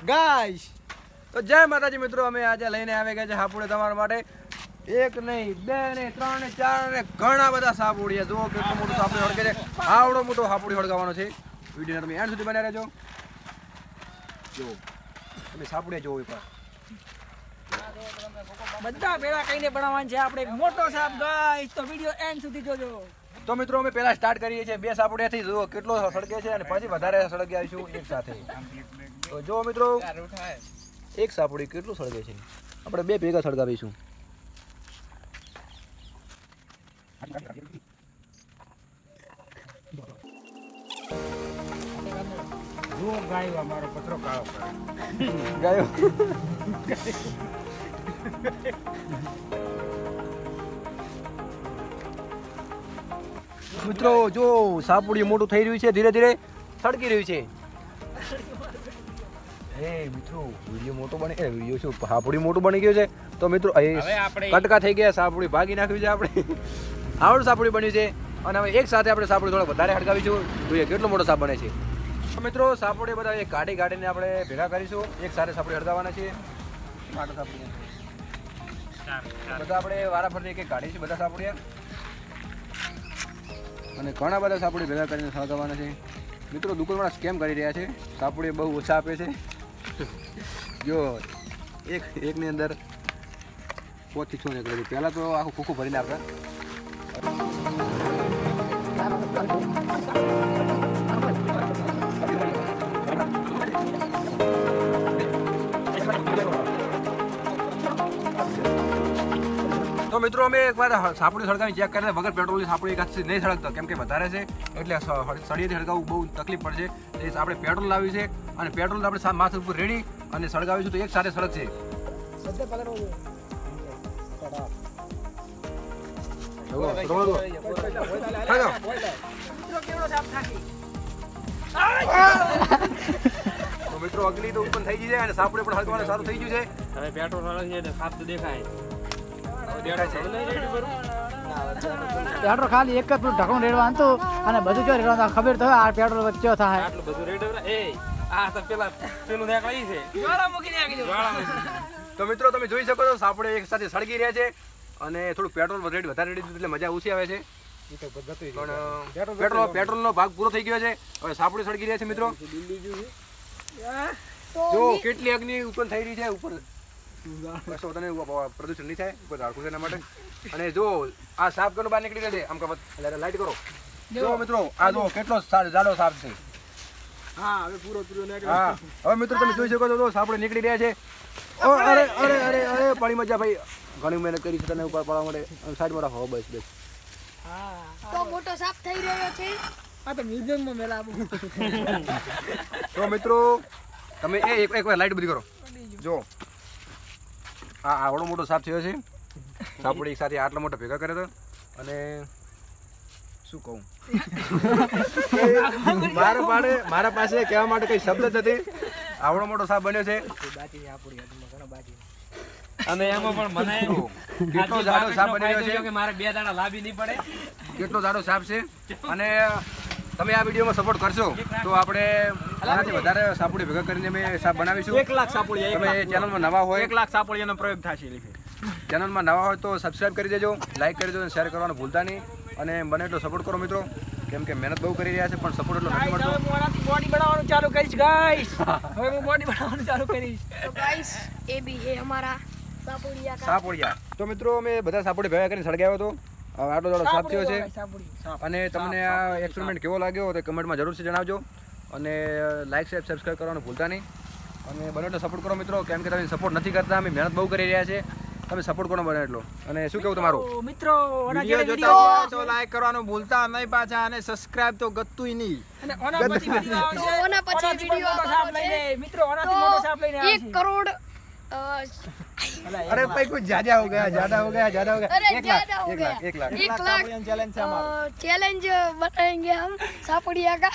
Guys તો જય માતાજી મિત્રો, અમે આજે લઈને આવી ગયા છે હાપુડે તમારા માટે એક નહીં, બે નહીં, ત્રણ ને ચાર ને ઘણા બધા સાપુડિયા. જુઓ કેટલું મોટું સાપુડી હળગે છે. આવડો મોટો હાપુડી હળગાવવાનો છે. વિડીયો તમે એન્ડ સુધી બનાવી રહેજો. જો તમે સાપુડિયા જોવો એકવાર. બધા ભેળા કઈને બનાવવાનું છે આપણે એક મોટો સાપ ગાઈસ, તો વિડીયો એન્ડ સુધી જોજો. તો મિત્રો અમે પહેલા સ્ટાર્ટ કરીએ છીએ 2 સાપુડિયાથી. જુઓ કેટલો સળગે છે અને પછી વધારે સળગે આવીશું એક સાથે. તો જો મિત્રો એક સાપુડી કેટલું સળગે છે, આપણે 2 ભેગા સળગાવીશું. જુઓ ગાયો અમારો પથરો કાળો કરે. ગાયો મિત્રો જો સાપુડી મોટું થઈ રહ્યું છે, ધીરે ધીરે સળગી રહ્યું છે. એ મિત્રો વિડીયો મોટો બની વિડીયો શું સાપુડી મોટું બની ગયું છે. તો મિત્રો કટકા થઈ ગયા, સાપુડી ભાગી નાખ્યું છે આપણે. આવડું સાપુડી બન્યું છે અને હવે એક સાથે આપણે સાપુડી થોડો વધારે હળગાવીશું. જોઈએ કેટલો મોટો સાપ બને છે. તો મિત્રો સાપુડી બધા એક કાઢીને આપણે ભેગા કરીશું. એક સાથે સાપુડી હળગાવવાના છે. બધા આપણે વારાફરતી એક કાઢીશું બધા સાપુડિયા અને ઘણા બધા સાપુડી ભેગા કરીને સળગાવવાના છે. મિત્રો દુકાનવાળા સ્કેમ કરી રહ્યા છે, સાપુડી બહુ ઓછા આપે છે. જો એકની અંદર 5 થી 6 નીકળે છે. પહેલાં તો આખું ખોખું ભરીને આપણે તો મિત્રો અમે એકવાર સાપુડી સળગાવી ચેક કરીને વગર પેટ્રોલની સાપુડી એકાથી નહીં સળગતો, કેમ કે વધારે છે એટલે સળિયેથી સળગાવવું બહુ તકલીફ પડશે. એ આપણે પેટ્રોલ લાવ્યું છે અને પેટ્રોલ આપણે માથા ઉપર રેડી અને સળગાવીશું તો એક સાથે સળગશે. તો મિત્રો અગ્નિ તો ઉત્પન્ન થઈ ગઈ છે અને સાપુડી પણ હળગવાનું સારું થઈ ગયું છે. હવે પેટ્રોલ વાળો છે ને સાપ તો દેખાય. પેટ્રોલ ખાલી એક જ ઢકણું રેડવાનું હતું અને બધું જો રેડવાનું ખબર તો આ પેટ્રોલ વચ્ચે થાય. આટલું બધું રેડ એ આ તો પેલું નીકળી છે. તો મિત્રો તમે જોઈ શકો છો સાપડે એક સાથે સળગી રહ્યા છે અને થોડું પેટ્રોલ વધારે રેડી એટલે મજા ઓછી આવે છે. પણ પેટ્રોલનો ભાગ પૂરો થઈ ગયો છે. હવે સાપડી સળગી રહ્યા છે મિત્રો. જો કેટલી અગ્નિ ઉત્પન્ન થઈ રહી છે ઉપર. તને પ્રદૂષણ નહીં થાય ઉપર ઝાડખું છે એના માટે. અને જો આ સાપ કેટલો બહાર નીકળી રહ્યો છે, આમ લાઈટ કરો. જો મિત્રો આ જો કેટલો જાડો સાપ છે. હા હવે પૂરો હા હવે મિત્રો તમે જોઈ શકો છો સાપડે નીકળી રહ્યા છે. અરે અરે અરે અરે પાણી મજા ભાઈ, ઘણી મહેનત કરી છે તને ઉપર પાડવા માટે. સાઈડમાં રાખો બસ બસ. તો મોટો સાપ થઈ રહ્યો છે. આ તો મ્યુઝિયમમાં મેલાવું. તો મિત્રો તમે એકવાર લાઈટ બધી કરો. જો આ આવડો મોટો સાપ થયો છે. સાપડી એક સાથે આટલા મોટા ભેગા કર્યા હતા અને શું કહું મારા પાસે કહેવા માટે કઈ શબ્દ જ નથી. આવડો મોટો સાપ બન્યો છે અને એમાં પણ મને કેટલો જાડો સાપ બન્યો છે કે મારે 2 દાણા લાવી નહીં પડે. કેટલો જાડો સાપ છે. અને તમે આ વિડીયોમાં સપોર્ટ કરશો તો આપણે આનાથી વધારે સાપુડી ભેગા કરીને અમે સાપ બનાવીશું. 1 લાખ સાપોળિયા. તમે ચેનલમાં નવા હોય 1 લાખ સાપોળિયાનો પ્રયોગ થશે. ચેનલમાં નવા હોય તો સબસ્ક્રાઇબ કરી દેજો, લાઈક કરી દેજો અને શેર કરવાનું ભૂલતા નહીં. અને બને એટલો સપોર્ટ કરો મિત્રો, કેમ કે મહેનત બહુ કરી રહ્યા છે પણ સપોર્ટ એટલો નથી મળતો. બોડી બનાવવાનું ચાલુ કરીશ ગાઈસ. હવે હું બોડી બનાવવાનું ચાલુ કરીશ. તો ગાઈસ એ બી હે हमारा સાપોડિયા. તો મિત્રો અમે બધા સાપોડી ભેગા કરીને સળગાવ્યો હતો. હવે આટલો જાડો સાપ થયો છે. અને તમને આ એક્સપેરિમેન્ટ કેવો લાગ્યો તે કમેન્ટમાં જરૂરથી જણાવજો અને લાઈક શેર સબસ્ક્રાઇબ કરવાનું ભૂલતા નહીં. અને બને એટલો સપોર્ટ કરો મિત્રો, કેમ કે તમે સપોર્ટ નથી કરતા. અમે મહેનત બહુ કરી રહ્યા છે, તમે સપોર્ટ કરો બને એટલો. અને શું કેવું તમારું? મિત્રો વિડિયો જોતા હોય તો લાઈક કરવાનું ભૂલતા નહીં પાછા અને સબસ્ક્રાઇબ તો ગત્તુંય નહીં. અને ઓના પછી વિડિયો આવશે. ઓના પછી વિડિયો સાપ લઈને મિત્રો ઓનાથી મોટો સાપ લઈને આવશે. 1 કરોડ अरे भाई कुछ ज्यादा हो गया. अरे 1 लाख ज्यादा हो गया. 1 लाख चैलेंज बताएंगे हम सापड़िया का.